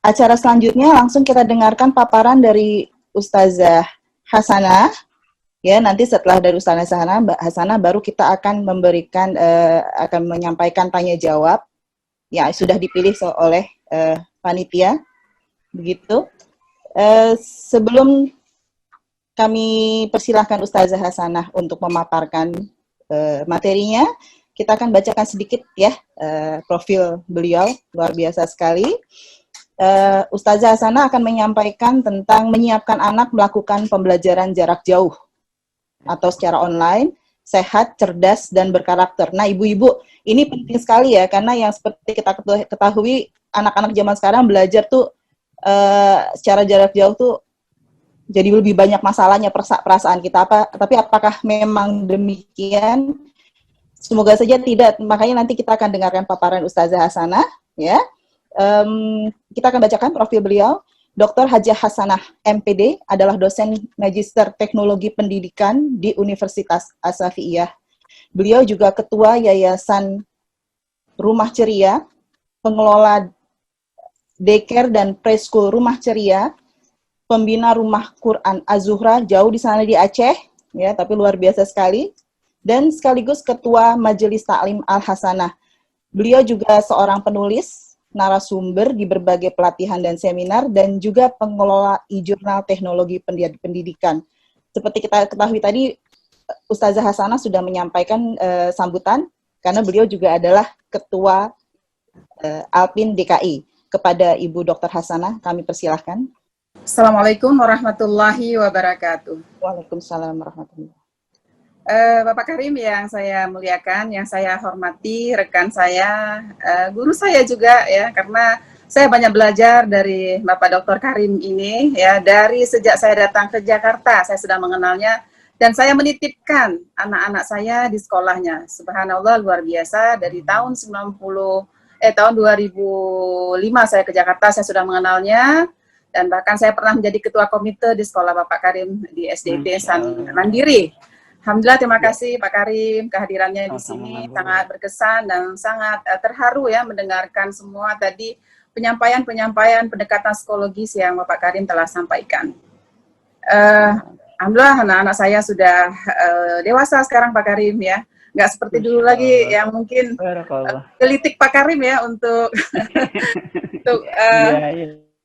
acara selanjutnya langsung kita dengarkan paparan dari Ustazah Hasanah. Ya, nanti setelah dari Ustazah Hasanah baru kita akan akan menyampaikan tanya jawab yang sudah dipilih oleh panitia. Begitu. Sebelum kami persilahkan Ustazah Hasanah untuk memaparkan materinya, kita akan bacakan sedikit ya profil beliau, luar biasa sekali. Ustazah Hasanah akan menyampaikan tentang menyiapkan anak melakukan pembelajaran jarak jauh atau secara online, sehat, cerdas, dan berkarakter. Nah, ibu-ibu, ini penting sekali ya, karena yang seperti kita ketahui, anak-anak zaman sekarang belajar tuh secara jarak jauh tuh jadi lebih banyak masalahnya perasaan kita. Tapi apakah memang demikian? Semoga saja tidak. Makanya nanti kita akan dengarkan paparan Ustazah Hasanah, ya. Kita akan bacakan profil beliau. Dr. Hajah Hasanah, MPD, adalah dosen Magister Teknologi Pendidikan di Universitas As-Safiyah. Beliau juga Ketua Yayasan Rumah Ceria, pengelola daycare dan preschool Rumah Ceria, pembina Rumah Quran Az-Zuhra, jauh di sana di Aceh, ya, tapi luar biasa sekali, dan sekaligus Ketua Majelis Ta'lim Al-Hasanah. Beliau juga seorang penulis, narasumber di berbagai pelatihan dan seminar, dan juga pengelola e-jurnal teknologi pendidikan. Seperti kita ketahui tadi, Ustazah Hasanah sudah menyampaikan sambutan, karena beliau juga adalah Ketua Alpin DKI. Kepada Ibu Dr. Hasanah, kami persilahkan. Assalamualaikum warahmatullahi wabarakatuh. Waalaikumsalam warahmatullahi wabarakatuh. Bapak Karim yang saya muliakan, yang saya hormati, rekan saya, guru saya juga ya, karena saya banyak belajar dari Bapak Dr. Karim ini ya, dari sejak saya datang ke Jakarta, saya sudah mengenalnya, dan saya menitipkan anak-anak saya di sekolahnya. Subhanallah, luar biasa, dari tahun 2005 saya ke Jakarta, saya sudah mengenalnya, dan bahkan saya pernah menjadi ketua komite di sekolah Bapak Karim di SDP San Mandiri. Alhamdulillah, terima kasih Pak Karim, kehadirannya di sini sangat berkesan dan sangat terharu ya mendengarkan semua tadi penyampaian pendekatan psikologis yang Bapak Karim telah sampaikan. Alhamdulillah, anak-anak saya sudah dewasa sekarang Pak Karim ya, nggak seperti dulu lagi yang mungkin gelitik Pak Karim ya untuk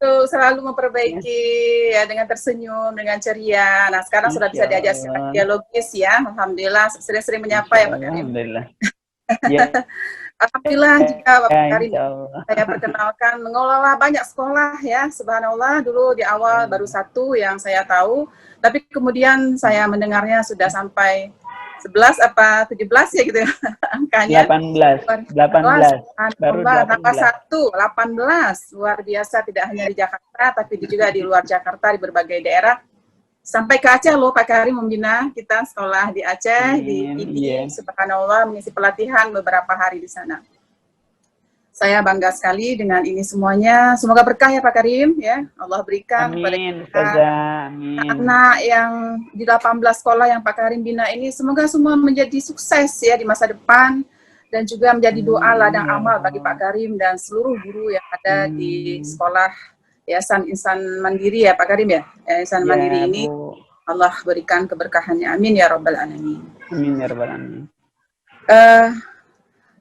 selalu memperbaiki ya dengan tersenyum, dengan ceria. Nah, sekarang sudah bisa diajak secara dialogis ya. Alhamdulillah, sering-sering menyapa ya Pak Karim. Alhamdulillah. Alhamdulillah juga Bapak Karim. Saya perkenalkan mengelola banyak sekolah ya. Subhanallah, dulu di awal baru satu yang saya tahu, tapi kemudian saya mendengarnya sudah sampai 11 apa 17 ya gitu ya angkanya. 18. Baru 18. Tambah 18. Luar biasa, tidak hanya di Jakarta tapi juga di luar Jakarta, di berbagai daerah. Sampai ke Aceh loh Pak Karim membina kita sekolah di Aceh, di PD, subhanallah, mengisi pelatihan beberapa hari di sana. Saya bangga sekali dengan ini semuanya. Semoga berkah ya Pak Karim ya. Allah berikan kepada kita anak yang di 18 sekolah yang Pak Karim bina ini, semoga semua menjadi sukses ya di masa depan, dan juga menjadi doa ladang amal bagi Pak Karim dan seluruh guru yang ada di sekolah Yayasan Insan Mandiri ya Pak Karim ya. Yayasan Mandiri ini Allah berikan keberkahannya. Amin ya rabbal alamin. Amin ya rabbal alamin.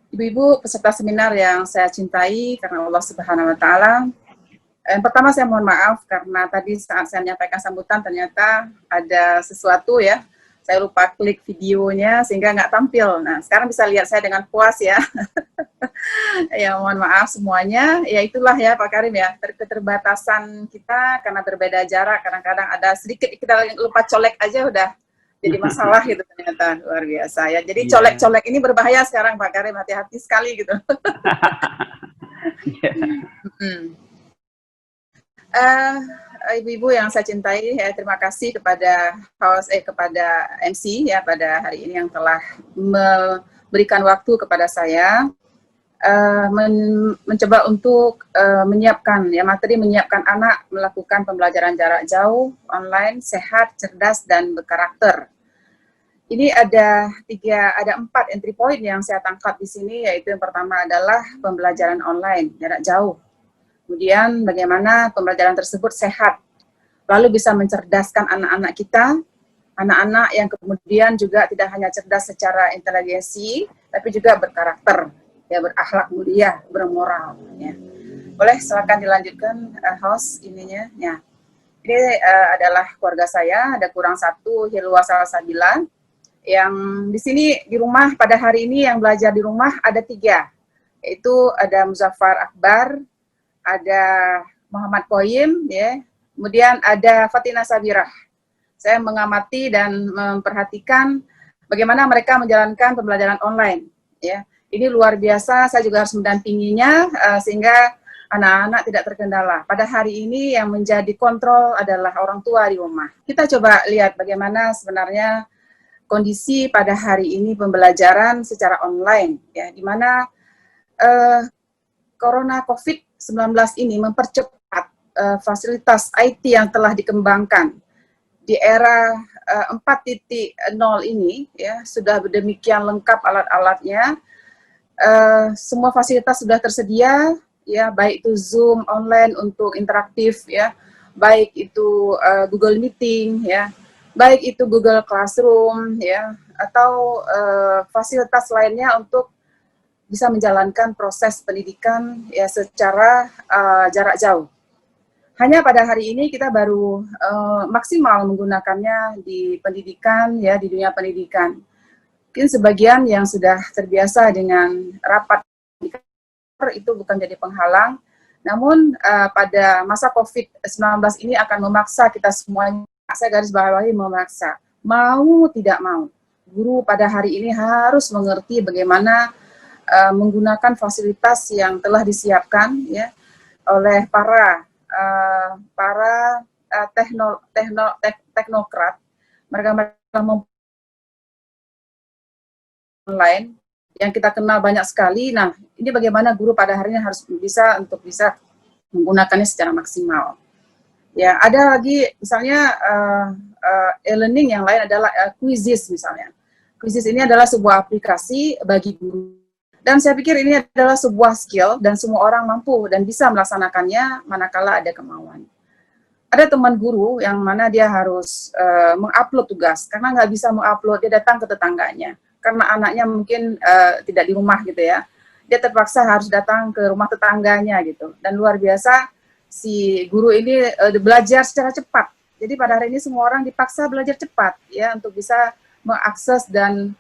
Ibu-ibu peserta seminar yang saya cintai karena Allah Subhanahu wa taala. Yang pertama saya mohon maaf karena tadi saat saya menyampaikan sambutan ternyata ada sesuatu ya. Saya lupa klik videonya sehingga nggak tampil. Nah, sekarang bisa lihat saya dengan puas ya. Ya, mohon maaf semuanya. Ya itulah ya Pak Karim ya, keterbatasan kita karena berbeda jarak. Kadang-kadang ada sedikit kita lupa colek aja udah jadi masalah gitu ternyata, luar biasa ya. Jadi colek-colek ini berbahaya sekarang Pak Karim, hati-hati sekali gitu. Ibu-ibu yang saya cintai, ya, terima kasih kepada host, kepada MC ya pada hari ini yang telah memberikan waktu kepada saya mencoba untuk menyiapkan ya materi, menyiapkan anak melakukan pembelajaran jarak jauh, online, sehat, cerdas, dan berkarakter. Ini ada 4 entry point yang saya tangkap di sini, yaitu yang pertama adalah pembelajaran online jarak jauh. Kemudian bagaimana pembelajaran tersebut sehat, lalu bisa mencerdaskan anak-anak kita, anak-anak yang kemudian juga tidak hanya cerdas secara inteligensi, tapi juga berkarakter, ya, berakhlak mulia, bermoral. Ya. Boleh silakan dilanjutkan, host ininya. Ya. Ini adalah keluarga saya, ada kurang satu, Hilwa Salsabila, yang di sini di rumah pada hari ini yang belajar di rumah ada 3, yaitu ada Muzaffar Akbar, ada Muhammad Qoyim, ya, kemudian ada Fatina Sabirah. Saya mengamati dan memperhatikan bagaimana mereka menjalankan pembelajaran online. Ya, ini luar biasa. Saya juga harus mendampinginya sehingga anak-anak tidak terkendala. Pada hari ini yang menjadi kontrol adalah orang tua di rumah. Kita coba lihat bagaimana sebenarnya kondisi pada hari ini pembelajaran secara online, ya, di mana Corona COVID-19 ini mempercepat fasilitas IT yang telah dikembangkan di era 4.0 ini, ya, sudah demikian lengkap alat-alatnya, semua fasilitas sudah tersedia, ya, baik itu Zoom online untuk interaktif, ya, baik itu Google Meeting, ya, baik itu Google Classroom, ya, atau fasilitas lainnya untuk bisa menjalankan proses pendidikan, ya, secara jarak jauh. Hanya pada hari ini kita baru maksimal menggunakannya di pendidikan, ya, di dunia pendidikan. Mungkin sebagian yang sudah terbiasa dengan rapat itu bukan jadi penghalang, namun pada masa COVID-19 ini akan memaksa kita semuanya, saya garis bawahi memaksa, mau tidak mau, guru pada hari ini harus mengerti bagaimana menggunakan fasilitas yang telah disiapkan, ya, oleh para teknokrat. Mereka online yang kita kenal banyak sekali. Nah, ini bagaimana guru pada hari ini harus bisa menggunakannya secara maksimal. Ya, ada lagi misalnya e-learning yang lain adalah Quizizz misalnya. Quizizz ini adalah sebuah aplikasi bagi guru. Dan saya pikir ini adalah sebuah skill dan semua orang mampu dan bisa melaksanakannya manakala ada kemauan. Ada teman guru yang mana dia harus mengupload tugas, karena nggak bisa mengupload, dia datang ke tetangganya. Karena anaknya mungkin tidak di rumah gitu ya. Dia terpaksa harus datang ke rumah tetangganya gitu. Dan luar biasa, si guru ini belajar secara cepat. Jadi pada hari ini semua orang dipaksa belajar cepat ya untuk bisa mengakses dan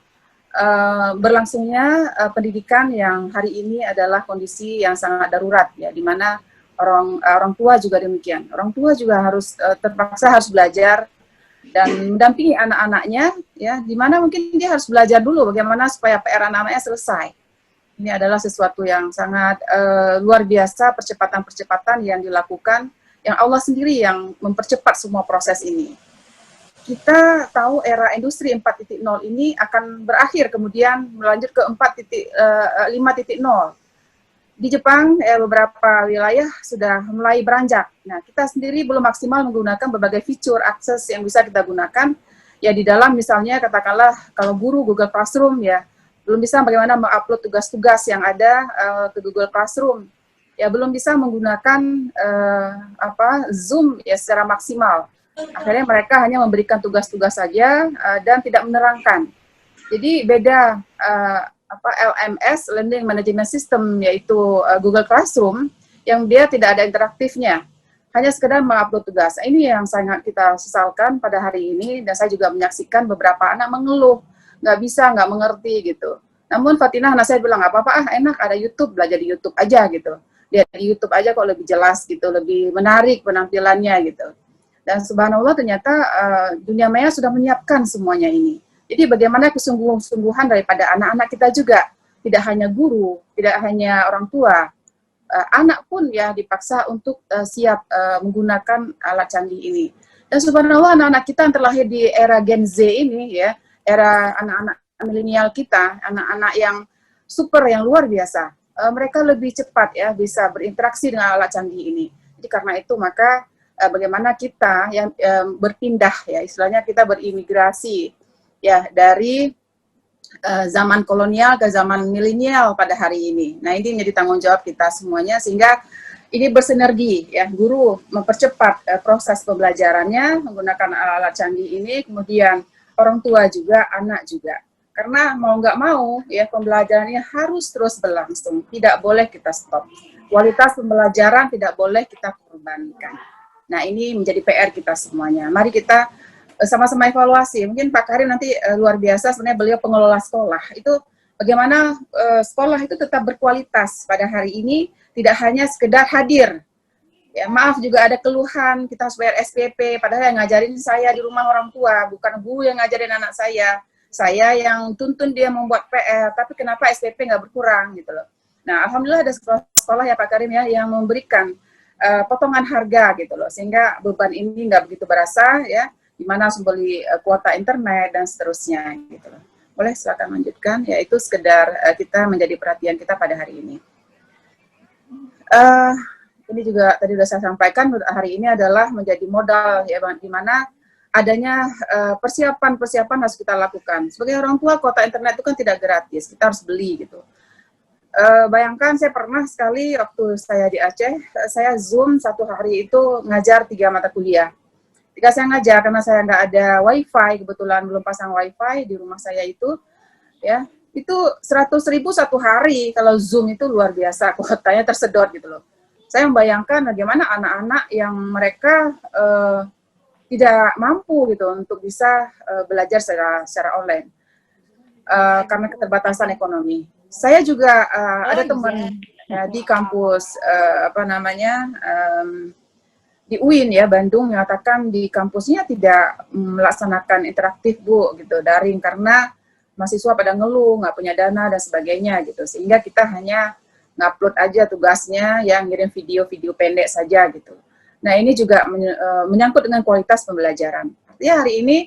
berlangsungnya pendidikan yang hari ini adalah kondisi yang sangat darurat ya, di mana orang tua juga demikian. Orang tua juga harus terpaksa harus belajar dan mendampingi anak-anaknya ya, di mana mungkin dia harus belajar dulu bagaimana supaya PR anak-anaknya selesai. Ini adalah sesuatu yang sangat luar biasa, percepatan-percepatan yang dilakukan, yang Allah sendiri yang mempercepat semua proses ini. Kita tahu era industri 4.0 ini akan berakhir, kemudian melanjut ke 5.0. Di Jepang, beberapa wilayah sudah mulai beranjak. Nah, kita sendiri belum maksimal menggunakan berbagai fitur akses yang bisa kita gunakan. Ya, di dalam misalnya, katakanlah, kalau guru Google Classroom, ya, belum bisa bagaimana mengupload tugas-tugas yang ada ke Google Classroom. Ya, belum bisa menggunakan Zoom ya secara maksimal. Akhirnya mereka hanya memberikan tugas-tugas saja dan tidak menerangkan. Jadi beda LMS, Learning Management System, yaitu Google Classroom, yang dia tidak ada interaktifnya, hanya sekedar mengupload tugas. Ini yang sangat kita sesalkan pada hari ini, dan saya juga menyaksikan beberapa anak mengeluh, nggak bisa, nggak mengerti gitu. Namun Fatinah, anak saya bilang, nggak apa-apa, enak ada YouTube, belajar di YouTube aja gitu. Lihat di YouTube aja kok lebih jelas gitu, lebih menarik penampilannya gitu. Dan subhanallah ternyata dunia maya sudah menyiapkan semuanya ini. Jadi bagaimana kesungguhan daripada anak-anak kita juga, tidak hanya guru, tidak hanya orang tua, anak pun ya dipaksa untuk siap menggunakan alat canggih ini. Dan subhanallah anak-anak kita yang terlahir di era Gen Z ini ya, era anak-anak milenial kita, anak-anak yang super, yang luar biasa, mereka lebih cepat ya bisa berinteraksi dengan alat canggih ini. Jadi karena itu maka bagaimana kita yang berpindah ya, istilahnya kita berimigrasi ya dari zaman kolonial ke zaman milenial pada hari ini. Nah, ini menjadi tanggung jawab kita semuanya, sehingga ini bersinergi ya, guru mempercepat proses pembelajarannya menggunakan alat-alat canggih ini, kemudian orang tua juga, anak juga. Karena mau nggak mau ya pembelajarannya harus terus berlangsung, tidak boleh kita stop. Kualitas pembelajaran tidak boleh kita korbankan. Nah, ini menjadi PR kita semuanya. Mari kita sama-sama evaluasi. Mungkin Pak Karim nanti luar biasa, sebenarnya beliau pengelola sekolah. Itu bagaimana sekolah itu tetap berkualitas pada hari ini, tidak hanya sekedar hadir. Ya, maaf juga ada keluhan, kita harus bayar SPP, padahal yang ngajarin saya di rumah orang tua, bukan guru yang ngajarin anak saya. Saya yang tuntun dia membuat PR, tapi kenapa SPP nggak berkurang gitu loh. Nah, alhamdulillah ada sekolah ya Pak Karim ya yang memberikan potongan harga gitu loh, sehingga beban ini nggak begitu berasa ya, di mana harus beli kuota internet dan seterusnya gitu loh. Boleh silakan lanjutkan, yaitu sekedar kita menjadi perhatian kita pada hari ini. Ini juga tadi sudah saya sampaikan, hari ini adalah menjadi modal ya, di mana adanya persiapan-persiapan harus kita lakukan. Sebagai orang tua, kuota internet itu kan tidak gratis, kita harus beli gitu. Bayangkan saya pernah sekali waktu saya di Aceh, saya Zoom satu hari itu ngajar 3 mata kuliah. Ketika saya ngajar, karena saya nggak ada wifi, kebetulan belum pasang wifi di rumah saya itu, ya itu 100.000 satu hari. Kalau Zoom itu luar biasa, kuotanya tersedot gitu loh. Saya membayangkan bagaimana anak-anak yang mereka tidak mampu gitu untuk bisa belajar secara online karena keterbatasan ekonomi. Saya juga ada teman ya, di kampus di UIN ya Bandung mengatakan di kampusnya tidak melaksanakan interaktif Bu gitu daring karena mahasiswa pada ngeluh nggak punya dana dan sebagainya gitu, sehingga kita hanya ngupload aja tugasnya yang ngirim video-video pendek saja gitu. Nah ini juga menyangkut dengan kualitas pembelajaran. Artinya hari ini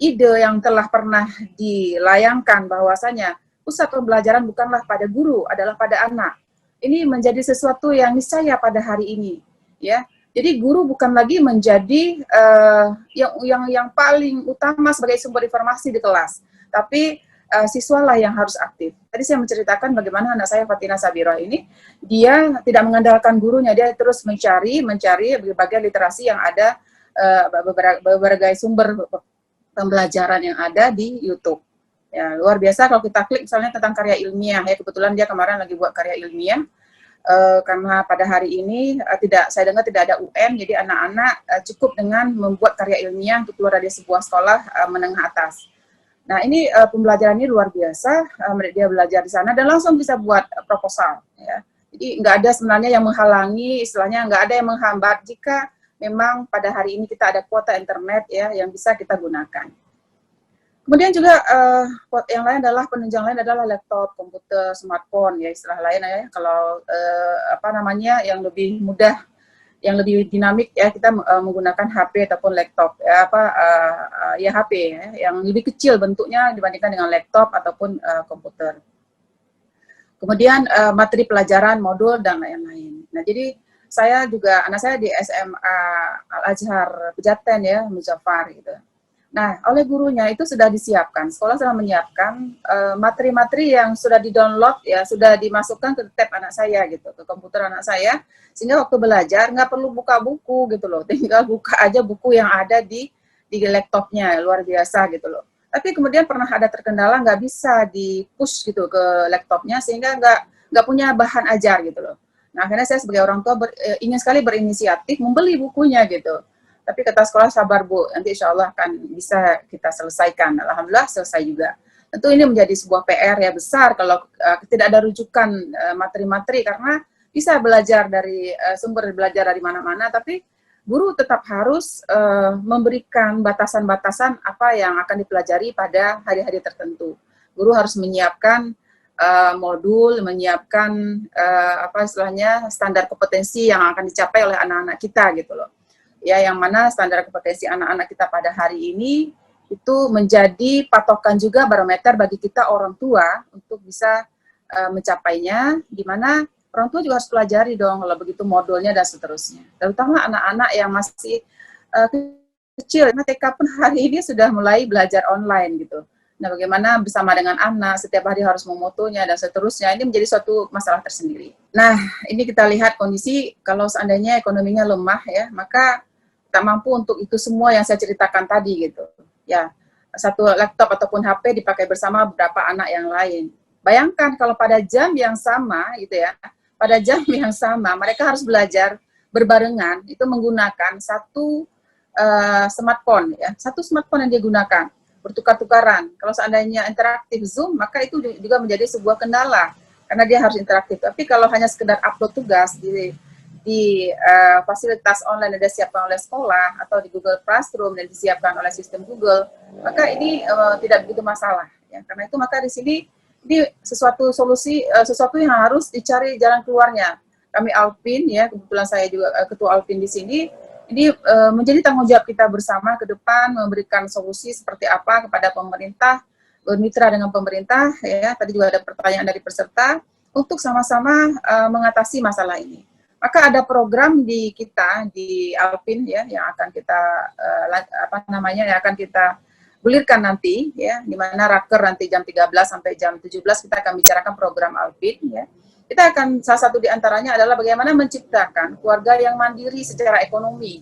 ide yang telah pernah dilayangkan bahwasanya pusat pembelajaran bukanlah pada guru, adalah pada anak. Ini menjadi sesuatu yang niscaya pada hari ini, ya. Jadi guru bukan lagi menjadi yang paling utama sebagai sumber informasi di kelas, tapi siswalah yang harus aktif. Tadi saya menceritakan bagaimana anak saya Fatina Sabira ini, dia tidak mengandalkan gurunya, dia terus mencari berbagai literasi yang ada, berbagai sumber pembelajaran yang ada di YouTube. Ya, luar biasa kalau kita klik misalnya tentang karya ilmiah, ya kebetulan dia kemarin lagi buat karya ilmiah, karena pada hari ini saya dengar tidak ada UN, jadi anak-anak cukup dengan membuat karya ilmiah untuk keluar dari sebuah sekolah menengah atas. Nah ini pembelajaran ini luar biasa, dia belajar di sana dan langsung bisa buat proposal. Ya. Jadi nggak ada sebenarnya yang menghalangi, istilahnya nggak ada yang menghambat jika memang pada hari ini kita ada kuota internet ya yang bisa kita gunakan. Kemudian juga yang lain adalah penunjang lain adalah laptop, komputer, smartphone ya istilah lain ya. Kalau yang lebih mudah, yang lebih dinamik ya kita menggunakan HP ataupun laptop ya HP ya, yang lebih kecil bentuknya dibandingkan dengan laptop ataupun komputer. Kemudian materi pelajaran, modul dan lain-lain. Nah jadi anak saya di SMA Al-Azhar Pejaten ya, Muzaffar gitu. Nah, oleh gurunya itu sudah disiapkan, sekolah sudah menyiapkan materi-materi yang sudah di-download ya, sudah dimasukkan ke tab anak saya gitu, ke komputer anak saya, sehingga waktu belajar nggak perlu buka buku gitu loh, tinggal buka aja buku yang ada di laptopnya, luar biasa gitu loh. Tapi kemudian pernah ada terkendala nggak bisa di-push gitu ke laptopnya, sehingga nggak punya bahan ajar gitu loh. Nah, akhirnya saya sebagai orang tua ingin sekali berinisiatif membeli bukunya gitu. Tapi kata sekolah, sabar Bu, nanti insya Allah akan bisa kita selesaikan. Alhamdulillah selesai juga. Tentu ini menjadi sebuah PR ya besar kalau tidak ada rujukan materi-materi, karena bisa belajar dari sumber belajar dari mana-mana, tapi guru tetap harus memberikan batasan-batasan apa yang akan dipelajari pada hari-hari tertentu. Guru harus menyiapkan modul, menyiapkan standar kompetensi yang akan dicapai oleh anak-anak kita gitu loh. Ya, yang mana standar kompetensi anak-anak kita pada hari ini itu menjadi patokan juga barometer bagi kita orang tua untuk bisa mencapainya, di mana orang tua juga harus pelajari dong kalau begitu modulnya dan seterusnya. Terutama anak-anak yang masih kecil, karena TK pun hari ini sudah mulai belajar online gitu. Nah, bagaimana bersama dengan anak, setiap hari harus memotonya, dan seterusnya, ini menjadi suatu masalah tersendiri. Nah, ini kita lihat kondisi, kalau seandainya ekonominya lemah ya, maka tak mampu untuk itu semua yang saya ceritakan tadi gitu. Ya, satu laptop ataupun HP dipakai bersama beberapa anak yang lain. Bayangkan kalau pada jam yang sama gitu ya, pada jam yang sama mereka harus belajar berbarengan, itu menggunakan satu smartphone ya, satu smartphone yang dia gunakan, bertukar-tukaran. Kalau seandainya interaktif Zoom, maka itu juga menjadi sebuah kendala karena dia harus interaktif. Tapi kalau hanya sekedar upload tugas di fasilitas online yang disiapkan oleh sekolah atau di Google Classroom dan disiapkan oleh sistem Google, maka ini tidak begitu masalah. Ya. Karena itu maka di sini ini sesuatu solusi, sesuatu yang harus dicari jalan keluarnya. Kami Alpin ya, kebetulan saya juga ketua Alpin di sini. Ini menjadi tanggung jawab kita bersama ke depan memberikan solusi seperti apa kepada pemerintah, bermitra dengan pemerintah ya. Tadi juga ada pertanyaan dari peserta untuk sama-sama mengatasi masalah ini. Maka ada program di kita di Alpin ya yang akan kita yang akan kita gulirkan nanti ya, di mana raker nanti jam 13 sampai jam 17 kita akan bicarakan program Alpin ya. Kita akan, salah satu di antaranya adalah bagaimana menciptakan keluarga yang mandiri secara ekonomi.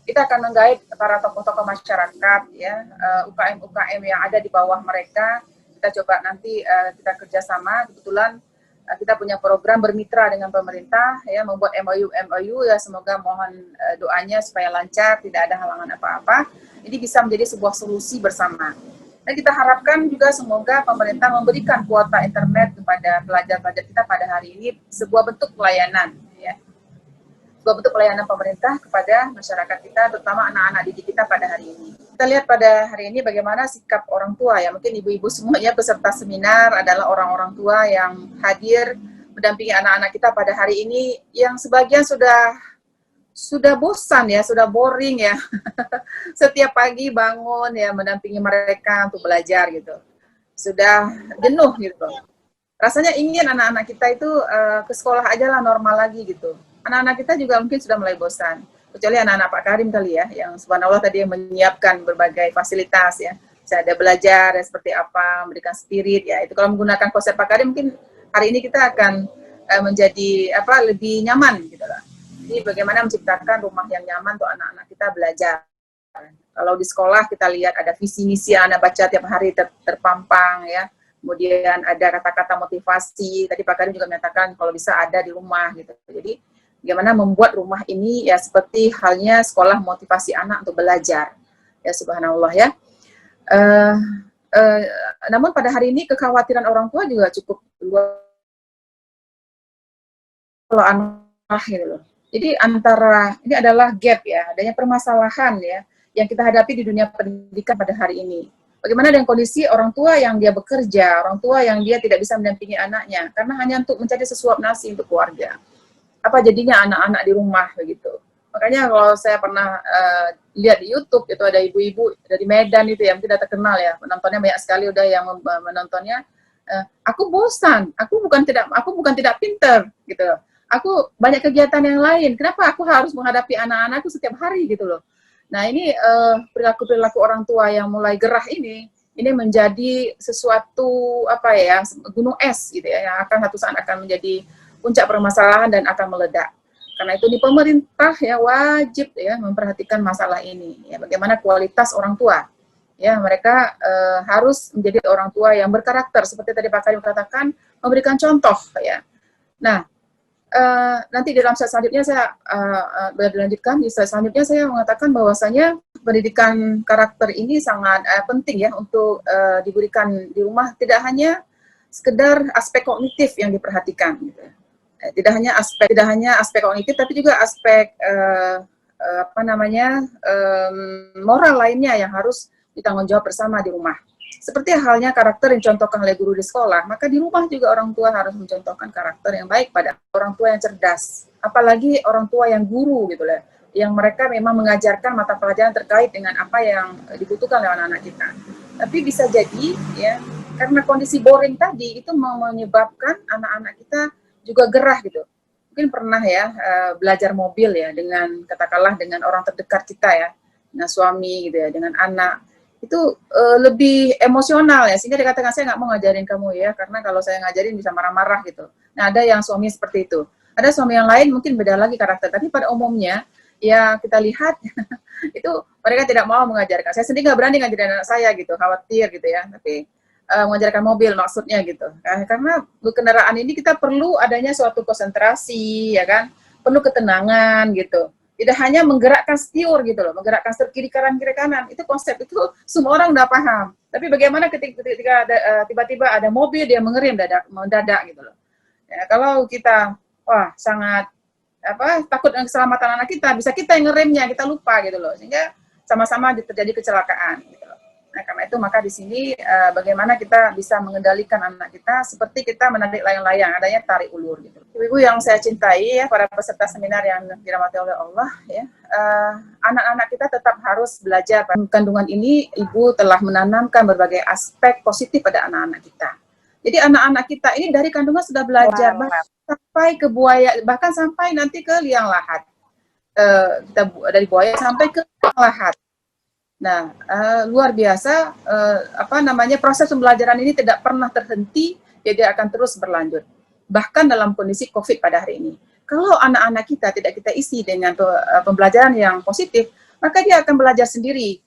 Kita akan menggait para tokoh-tokoh masyarakat, ya, UKM-UKM yang ada di bawah mereka. Kita coba nanti kita kerjasama. Kebetulan kita punya program bermitra dengan pemerintah, ya, membuat MOU, ya, semoga mohon doanya supaya lancar, tidak ada halangan apa-apa. Ini bisa menjadi sebuah solusi bersama. Dan kita harapkan juga semoga pemerintah memberikan kuota internet kepada pelajar-pelajar kita pada hari ini, sebuah bentuk pelayanan, ya. Sebuah bentuk pelayanan pemerintah kepada masyarakat kita, terutama anak-anak didik kita pada hari ini. Kita lihat pada hari ini bagaimana sikap orang tua, ya. Mungkin ibu-ibu semuanya peserta seminar adalah orang-orang tua yang hadir mendampingi anak-anak kita pada hari ini, yang sebagian sudah bosan ya, sudah boring ya. Setiap pagi bangun ya mendampingi mereka untuk belajar gitu. Sudah jenuh gitu. Rasanya ingin anak-anak kita itu ke sekolah aja lah, normal lagi gitu. Anak-anak kita juga mungkin sudah mulai bosan. Kecuali anak-anak Pak Karim kali ya, yang subhanallah tadi yang menyiapkan berbagai fasilitas ya. Bisa ada belajar ya, seperti apa, memberikan spirit ya. Itu kalau menggunakan konsep Pak Karim mungkin hari ini kita akan menjadi lebih nyaman gitu lah. Jadi bagaimana menciptakan rumah yang nyaman untuk anak-anak kita belajar. Kalau di sekolah kita lihat ada visi misi anak baca tiap hari terpampang ya. Kemudian ada kata-kata motivasi. Tadi Pak Karim juga menyatakan kalau bisa ada di rumah gitu. Jadi bagaimana membuat rumah ini ya seperti halnya sekolah motivasi anak untuk belajar. Ya subhanallah ya. Namun pada hari ini kekhawatiran orang tua juga cukup luar kalau anak gitu loh. Jadi antara ini adalah gap ya, adanya permasalahan ya yang kita hadapi di dunia pendidikan pada hari ini. Bagaimana dengan kondisi orang tua yang dia bekerja, orang tua yang dia tidak bisa mendampingi anaknya karena hanya untuk mencari sesuap nasi untuk keluarga. Apa jadinya anak-anak di rumah begitu. Makanya kalau saya pernah lihat di YouTube itu ada ibu-ibu dari Medan itu yang tidak terkenal ya, penontonnya banyak sekali udah yang menontonnya. Aku bosan, aku bukan tidak pinter gitu. Aku banyak kegiatan yang lain. Kenapa aku harus menghadapi anak-anakku setiap hari gitu loh. Nah ini perilaku-perilaku orang tua yang mulai gerah ini menjadi sesuatu gunung es gitu ya, yang akan satu saat akan menjadi puncak permasalahan dan akan meledak. Karena itu di pemerintah ya wajib ya memperhatikan masalah ini. Ya, bagaimana kualitas orang tua. Ya mereka harus menjadi orang tua yang berkarakter seperti tadi Pak Karim katakan, memberikan contoh ya. Nah nanti di dalam slide selanjutnya saya dilanjutkan. Di slide selanjutnya saya mengatakan bahwasanya pendidikan karakter ini sangat penting ya untuk diberikan di rumah. Tidak hanya sekedar aspek kognitif yang diperhatikan, gitu. Tidak hanya aspek kognitif, tapi juga aspek moral lainnya yang harus ditanggung jawab bersama di rumah. Seperti halnya karakter yang dicontohkan oleh guru di sekolah, maka di rumah juga orang tua harus mencontohkan karakter yang baik pada orang tua yang cerdas. Apalagi orang tua yang guru gitu lah, yang mereka memang mengajarkan mata pelajaran terkait dengan apa yang dibutuhkan oleh anak-anak kita. Tapi bisa jadi ya, karena kondisi boring tadi itu menyebabkan anak-anak kita juga gerah gitu. Mungkin pernah ya belajar mobil ya dengan katakanlah dengan orang terdekat kita ya, dengan suami gitu ya, dengan anak. itu lebih emosional ya, sehingga dikatakan saya nggak mau ngajarin kamu ya, karena kalau saya ngajarin bisa marah-marah gitu. Nah, ada yang suami seperti itu. Ada suami yang lain mungkin beda lagi karakter, tapi pada umumnya ya kita lihat itu mereka tidak mau mengajarkan. Saya sendiri nggak berani ngajarin anak saya gitu, khawatir gitu ya. Tapi mengajarkan mobil maksudnya gitu. Karena kendaraan ini kita perlu adanya suatu konsentrasi, ya kan, penuh ketenangan gitu. Tidak hanya menggerakkan setir gitu loh, menggerakkan setir kiri kanan, itu konsep itu semua orang udah paham. Tapi bagaimana ketika tiba-tiba ada mobil dia mengerem mendadak gitu loh. Ya, kalau kita sangat takut dengan keselamatan anak kita, bisa kita yang ngeremnya, kita lupa gitu loh, sehingga sama-sama terjadi kecelakaan gitu loh. Nah, karena itu maka di sini bagaimana kita bisa mengendalikan anak kita seperti kita menarik layang-layang, adanya tarik ulur gitu. Ibu-ibu yang saya cintai ya, para peserta seminar yang dirahmati oleh Allah ya, anak-anak kita tetap harus belajar. Kandungan ini ibu telah menanamkan berbagai aspek positif pada anak-anak kita. Jadi anak-anak kita ini dari kandungan sudah belajar sampai ke buaya, bahkan sampai nanti ke liang lahat. Kita dari buaya sampai ke liang lahat. Nah, luar biasa, proses pembelajaran ini tidak pernah terhenti, dia akan terus berlanjut. Bahkan dalam kondisi COVID pada hari ini. Kalau anak-anak kita tidak kita isi dengan pembelajaran yang positif, maka dia akan belajar sendiri.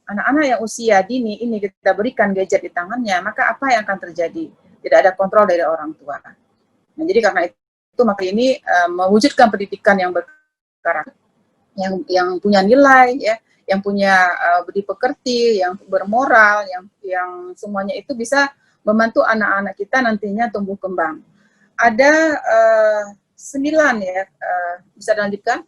Anak-anak yang usia dini ini kita berikan gadget di tangannya, maka apa yang akan terjadi? Tidak ada kontrol dari orang tua. Nah, jadi karena itu maka ini mewujudkan pendidikan yang berkarakter, yang punya nilai, ya, yang punya budi pekerti, yang bermoral, yang semuanya itu bisa membantu anak-anak kita nantinya tumbuh kembang. Ada 9 ya, bisa dilanjutkan.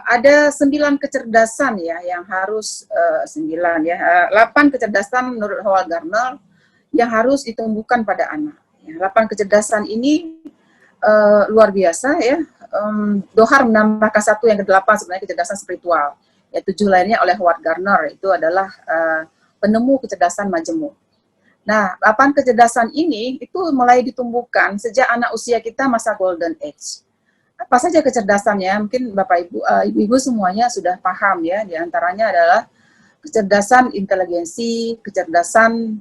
Ada 9 kecerdasan ya yang harus 9 ya, 8 kecerdasan menurut Howard Gardner yang harus ditumbuhkan pada anak. Ya, 8 kecerdasan ini luar biasa ya. Dohar menambahkan 1 yang ke-8 sebenarnya kecerdasan spiritual. Ya, 7 lainnya oleh Howard Gardner, itu adalah penemu kecerdasan majemuk. Nah, 8 kecerdasan ini itu mulai ditumbuhkan sejak anak usia kita masa golden age. Apa saja kecerdasannya? Mungkin Bapak Ibu, Ibu-ibu semuanya sudah paham ya. Di antaranya adalah kecerdasan inteligensi, kecerdasan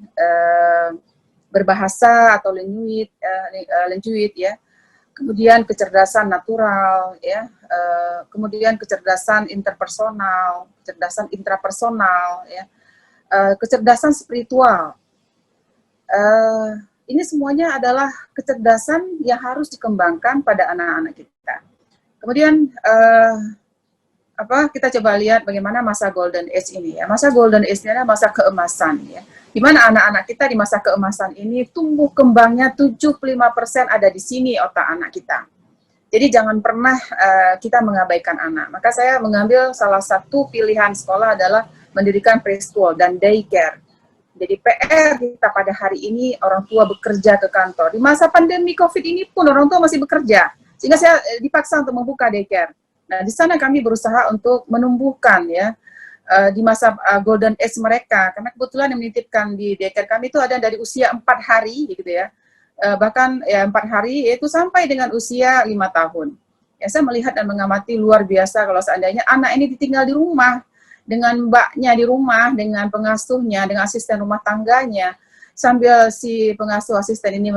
berbahasa atau language ya. Kemudian kecerdasan natural, ya, kemudian kecerdasan interpersonal, kecerdasan intrapersonal, ya, kecerdasan spiritual. Ini semuanya adalah kecerdasan yang harus dikembangkan pada anak-anak kita. Kemudian kita coba lihat bagaimana masa golden age ini ya. Masa golden age ini adalah masa keemasan ya. Di mana anak-anak kita di masa keemasan ini tumbuh kembangnya 75% ada di sini otak anak kita. Jadi jangan pernah kita mengabaikan anak. Maka saya mengambil salah satu pilihan sekolah adalah mendirikan preschool dan daycare. Jadi PR kita pada hari ini orang tua bekerja ke kantor. Di masa pandemi COVID ini pun orang tua masih bekerja. Sehingga saya dipaksa untuk membuka daycare. Nah, di sana kami berusaha untuk menumbuhkan ya di masa golden age mereka, karena kebetulan yang menitipkan di daycare kami itu ada dari usia 4 hari gitu ya, bahkan ya 4 hari yaitu sampai dengan usia 5 tahun. Ya, saya melihat dan mengamati luar biasa kalau seandainya anak ini ditinggal di rumah dengan mbaknya di rumah, dengan pengasuhnya, dengan asisten rumah tangganya, sambil si pengasuh asisten ini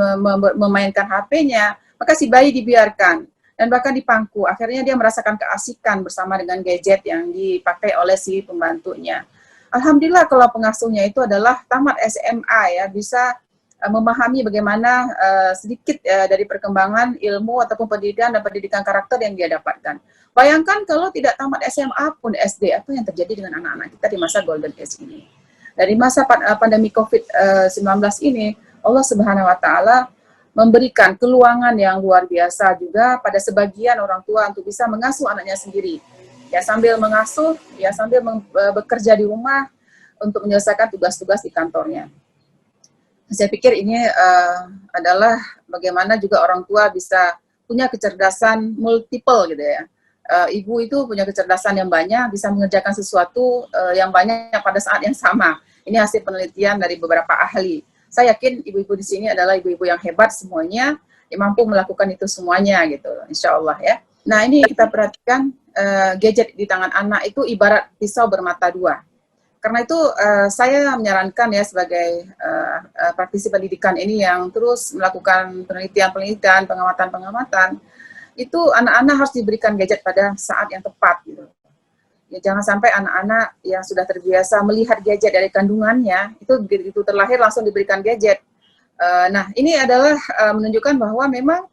memainkan HP-nya, maka si bayi dibiarkan dan bahkan dipangku. Akhirnya dia merasakan keasikan bersama dengan gadget yang dipakai oleh si pembantunya. Alhamdulillah kalau pengasuhnya itu adalah tamat SMA ya, bisa memahami bagaimana sedikit dari perkembangan ilmu ataupun pendidikan dan pendidikan karakter yang dia dapatkan. Bayangkan kalau tidak tamat SMA pun SD, apa yang terjadi dengan anak-anak kita di masa golden age ini. Dari masa pandemi COVID-19 ini, Allah Subhanahu wa Ta'ala memberikan keluangan yang luar biasa juga pada sebagian orang tua untuk bisa mengasuh anaknya sendiri. Ya, sambil mengasuh, ya sambil bekerja di rumah untuk menyelesaikan tugas-tugas di kantornya. Saya pikir ini adalah bagaimana juga orang tua bisa punya kecerdasan multiple gitu ya. Ibu itu punya kecerdasan yang banyak, bisa mengerjakan sesuatu yang banyak pada saat yang sama. Ini hasil penelitian dari beberapa ahli. Saya yakin ibu-ibu di sini adalah ibu-ibu yang hebat semuanya, yang mampu melakukan itu semuanya gitu, insya Allah ya. Nah, ini kita perhatikan gadget di tangan anak itu ibarat pisau bermata dua. Karena itu saya menyarankan ya sebagai praktisi pendidikan ini yang terus melakukan penelitian-penelitian, pengamatan-pengamatan, itu anak-anak harus diberikan gadget pada saat yang tepat gitu. Ya, jangan sampai anak-anak yang sudah terbiasa melihat gadget dari kandungannya, itu begitu terlahir langsung diberikan gadget. Nah, ini adalah menunjukkan bahwa memang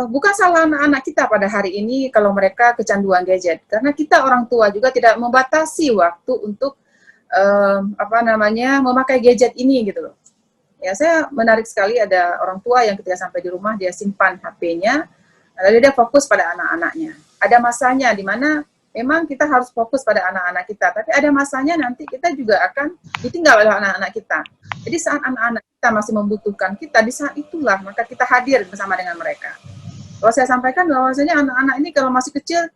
bukan salah anak-anak kita pada hari ini kalau mereka kecanduan gadget, karena kita orang tua juga tidak membatasi waktu untuk memakai gadget ini gitu loh. Ya, saya menarik sekali ada orang tua yang ketika sampai di rumah dia simpan HP-nya, lalu dia fokus pada anak-anaknya. Ada masanya di mana memang kita harus fokus pada anak-anak kita, tapi ada masanya nanti kita juga akan ditinggal oleh anak-anak kita. Jadi saat anak-anak kita masih membutuhkan kita, di saat itulah maka kita hadir bersama dengan mereka. Kalau saya sampaikan bahwasanya anak-anak ini kalau masih kecil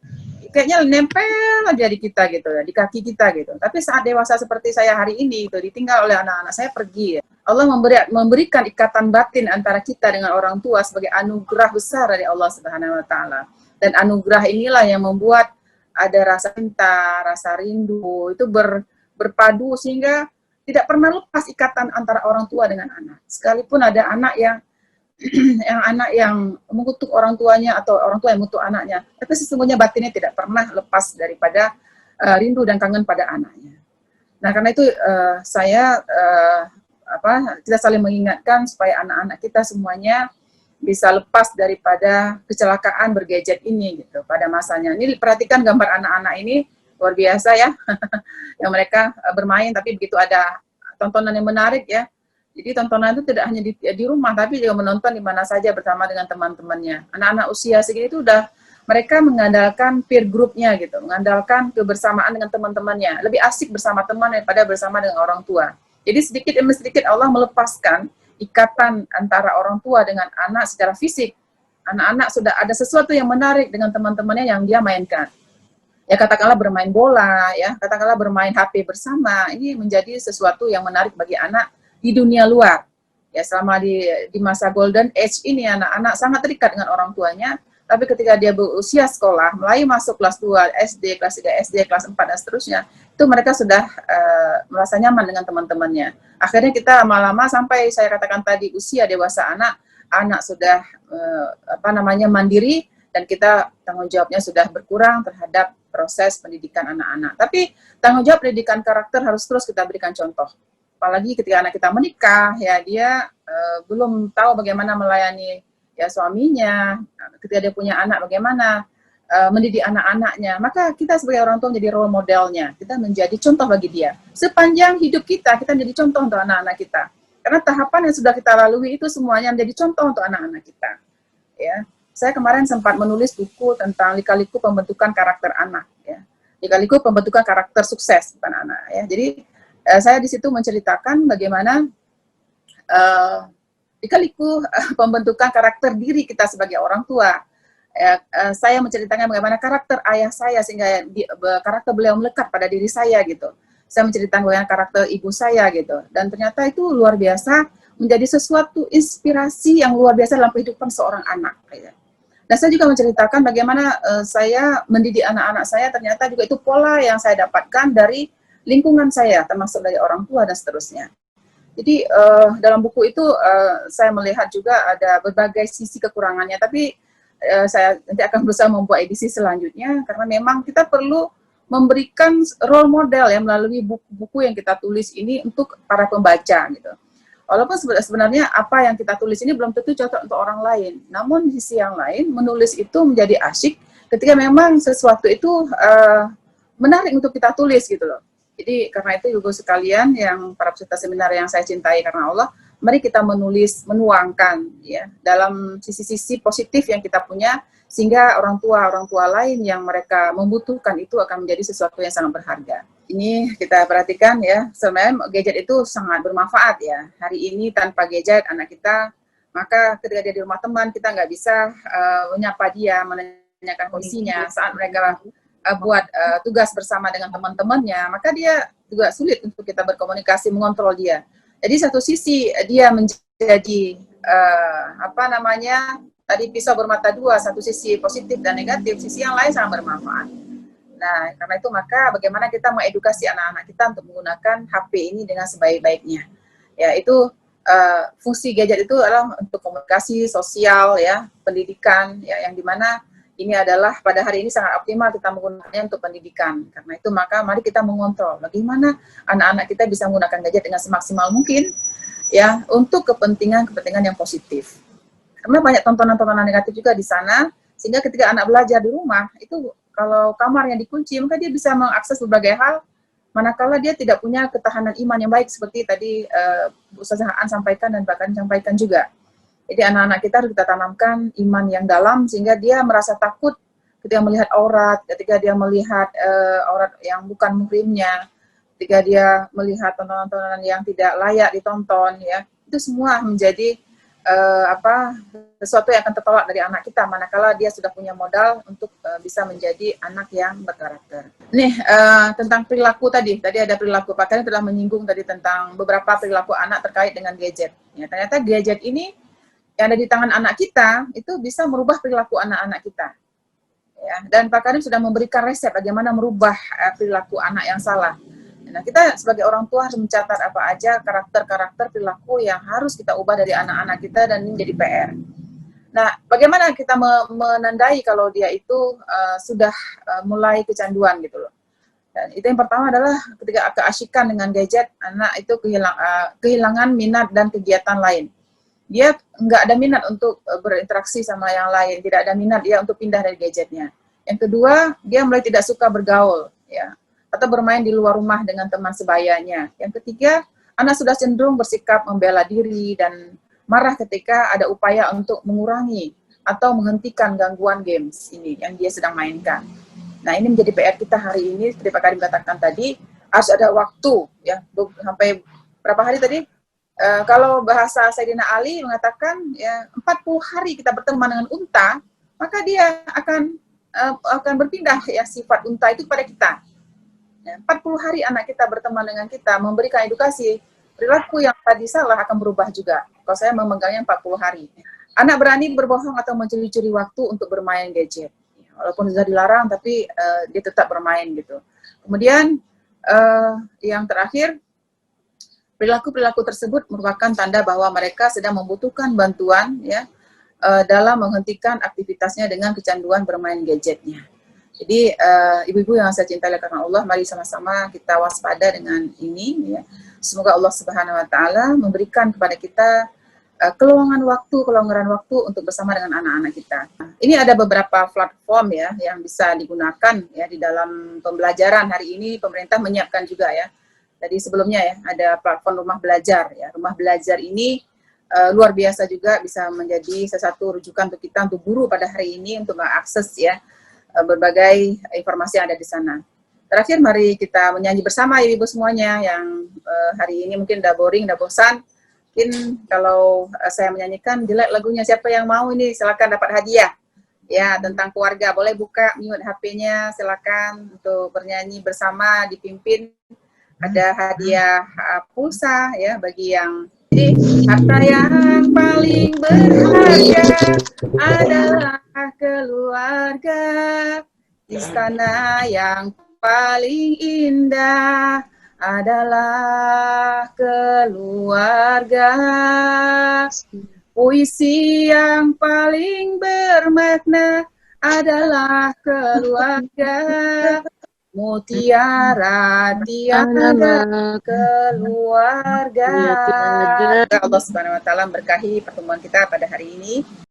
kayaknya nempel aja di kita gitu ya, di kaki kita gitu. Tapi saat dewasa seperti saya hari ini itu ditinggal oleh anak-anak saya pergi ya. Allah memberikan ikatan batin antara kita dengan orang tua sebagai anugerah besar dari Allah Subhanahu wa taala. Dan anugerah inilah yang membuat ada rasa cinta, rasa rindu itu berpadu sehingga tidak pernah lepas ikatan antara orang tua dengan anak. Sekalipun ada anak yang yang mengutuk orang tuanya atau orang tua yang mengutuk anaknya, tapi sesungguhnya batinnya tidak pernah lepas daripada rindu dan kangen pada anaknya. Nah, karena itu kita saling mengingatkan supaya anak-anak kita semuanya bisa lepas daripada kecelakaan bergadget ini gitu pada masanya. Ini perhatikan gambar anak-anak ini luar biasa ya, yang mereka bermain tapi begitu ada tontonan yang menarik ya. Jadi tontonan itu tidak hanya di rumah, tapi juga menonton di mana saja bersama dengan teman-temannya. Anak-anak usia segini itu udah mereka mengandalkan peer group-nya gitu, mengandalkan kebersamaan dengan teman-temannya. Lebih asik bersama teman daripada bersama dengan orang tua. Jadi sedikit demi sedikit Allah melepaskan ikatan antara orang tua dengan anak secara fisik. Anak-anak sudah ada sesuatu yang menarik dengan teman-temannya yang dia mainkan. Ya katakanlah bermain bola, ya katakanlah bermain HP bersama. Ini menjadi sesuatu yang menarik bagi anak di dunia luar. Ya selama di masa golden age ini anak-anak sangat terikat dengan orang tuanya, tapi ketika dia berusia sekolah, mulai masuk kelas 2 SD, kelas 3 SD, kelas 4 dan seterusnya, itu mereka sudah merasa nyaman dengan teman-temannya. Akhirnya kita lama-lama sampai saya katakan tadi usia dewasa anak sudah mandiri dan kita tanggung jawabnya sudah berkurang terhadap proses pendidikan anak-anak. Tapi tanggung jawab pendidikan karakter harus terus kita berikan contoh. Apalagi ketika anak kita menikah, ya dia belum tahu bagaimana melayani ya suaminya, ketika dia punya anak bagaimana mendidik anak-anaknya, maka kita sebagai orang tua menjadi role modelnya, kita menjadi contoh bagi dia. Sepanjang hidup kita menjadi contoh untuk anak-anak kita. Karena tahapan yang sudah kita lalui itu semuanya menjadi contoh untuk anak-anak kita. Ya, saya kemarin sempat menulis buku tentang lika-liku pembentukan karakter anak. Ya, lika-liku pembentukan karakter sukses bukan anak. Ya, jadi saya di situ menceritakan bagaimana lika-liku pembentukan karakter diri kita sebagai orang tua. Saya menceritakan bagaimana karakter ayah saya sehingga karakter beliau melekat pada diri saya gitu. Saya menceritakan bagaimana karakter ibu saya gitu. Dan ternyata itu luar biasa menjadi sesuatu inspirasi yang luar biasa dalam kehidupan seorang anak. Gitu. Dan saya juga menceritakan bagaimana saya mendidik anak-anak saya ternyata juga itu pola yang saya dapatkan dari lingkungan saya, termasuk dari orang tua dan seterusnya. Jadi dalam buku itu saya melihat juga ada berbagai sisi kekurangannya, tapi saya nanti akan berusaha membuat edisi selanjutnya, karena memang kita perlu memberikan role model ya melalui buku-buku yang kita tulis ini untuk para pembaca gitu. Walaupun sebenarnya apa yang kita tulis ini belum tentu cocok untuk orang lain, namun di sisi yang lain menulis itu menjadi asyik ketika memang sesuatu itu menarik untuk kita tulis gitu loh. Jadi karena itu juga sekalian yang para peserta seminar yang saya cintai karena Allah, mari kita menulis, menuangkan ya dalam sisi-sisi positif yang kita punya sehingga orang tua lain yang mereka membutuhkan itu akan menjadi sesuatu yang sangat berharga. Ini kita perhatikan ya, sebenarnya gadget itu sangat bermanfaat ya. Hari ini tanpa gadget anak kita, maka ketika dia di rumah teman kita nggak bisa menyapa dia, menanyakan kondisinya saat mereka buat tugas bersama dengan teman-temannya, maka dia juga sulit untuk kita berkomunikasi, mengontrol dia. Jadi satu sisi dia menjadi tadi pisau bermata dua, satu sisi positif dan negatif, sisi yang lain sangat bermanfaat. Nah, karena itu maka bagaimana kita mengedukasi anak-anak kita untuk menggunakan HP ini dengan sebaik-baiknya. Ya, itu fungsi gadget itu adalah untuk komunikasi sosial, ya, pendidikan, ya, yang dimana ini adalah pada hari ini sangat optimal kita menggunakannya untuk pendidikan. Karena itu maka mari kita mengontrol bagaimana anak-anak kita bisa menggunakan gadget dengan semaksimal mungkin, ya, untuk kepentingan yang positif. Karena banyak tontonan-tontonan negatif juga di sana, sehingga ketika anak belajar di rumah itu kalau kamarnya dikunci, maka dia bisa mengakses berbagai hal, manakala dia tidak punya ketahanan iman yang baik, seperti tadi Ustazah Aan sampaikan dan bahkan sampaikan juga. Jadi anak-anak kita harus kita tanamkan iman yang dalam, sehingga dia merasa takut ketika melihat aurat, ketika dia melihat aurat yang bukan muhrimnya, ketika dia melihat tontonan-tontonan yang tidak layak ditonton, ya, itu semua menjadi sesuatu yang akan tertolak dari anak kita manakala dia sudah punya modal untuk bisa menjadi anak yang berkarakter. Nih tentang perilaku tadi ada perilaku, Pak Karim telah menyinggung tadi tentang beberapa perilaku anak terkait dengan gadget. Ya, ternyata gadget ini yang ada di tangan anak kita itu bisa merubah perilaku anak-anak kita. Ya, dan Pak Karim sudah memberikan resep bagaimana merubah perilaku anak yang salah. Nah, kita sebagai orang tua harus mencatat apa aja karakter-karakter perilaku yang harus kita ubah dari anak-anak kita, dan ini menjadi PR. Nah, bagaimana kita menandai kalau dia itu sudah mulai kecanduan gitu loh. Dan itu yang pertama adalah ketika keasyikan dengan gadget, anak itu kehilangan minat dan kegiatan lain. Dia nggak ada minat untuk berinteraksi sama yang lain, tidak ada minat dia untuk pindah dari gadgetnya. Yang kedua, dia mulai tidak suka bergaul, ya, atau bermain di luar rumah dengan teman sebayanya. Yang ketiga, anak sudah cenderung bersikap membela diri dan marah ketika ada upaya untuk mengurangi atau menghentikan gangguan games ini yang dia sedang mainkan. Nah, ini menjadi PR kita hari ini, seperti Pak Karim katakan tadi, harus ada waktu, ya, sampai berapa hari tadi? Kalau bahasa Sayyidina Ali mengatakan, ya, 40 hari kita berteman dengan unta, maka dia akan berpindah, ya, sifat unta itu pada kita. 40 hari anak kita berteman dengan kita, memberikan edukasi, perilaku yang tadi salah akan berubah juga. Kalau saya memegangnya 40 hari. Anak berani berbohong atau mencuri-curi waktu untuk bermain gadget. Walaupun sudah dilarang, tapi dia tetap bermain gitu. Kemudian yang terakhir, perilaku-perilaku tersebut merupakan tanda bahwa mereka sedang membutuhkan bantuan, ya, dalam menghentikan aktivitasnya dengan kecanduan bermain gadgetnya. Jadi ibu-ibu yang saya cintai karena Allah, mari sama-sama kita waspada dengan ini, ya. Semoga Allah Subhanahu wa taala memberikan kepada kita kelonggaran waktu untuk bersama dengan anak-anak kita. Ini ada beberapa platform, ya, yang bisa digunakan, ya, di dalam pembelajaran. Hari ini pemerintah menyiapkan juga, ya. Jadi sebelumnya, ya, ada platform rumah belajar, ya. Rumah belajar ini luar biasa juga, bisa menjadi salah satu rujukan untuk kita, untuk guru pada hari ini untuk mengakses, ya, berbagai informasi yang ada di sana. Terakhir, mari kita menyanyi bersama, ibu-ibu semuanya yang hari ini mungkin udah boring, udah bosan. Mungkin kalau saya menyanyikan jelek lagunya, siapa yang mau ini silakan dapat hadiah, ya, tentang keluarga. Boleh buka mute HP-nya, silakan untuk bernyanyi bersama, dipimpin. Ada hadiah pulsa, ya, bagi yang harta yang paling berharga adalah keluarga, istana yang paling indah adalah keluarga, puisi yang paling bermakna adalah keluarga, mutiara tiada keluarga. Allah Subhanahu wa taala berkahi pertemuan kita pada hari ini.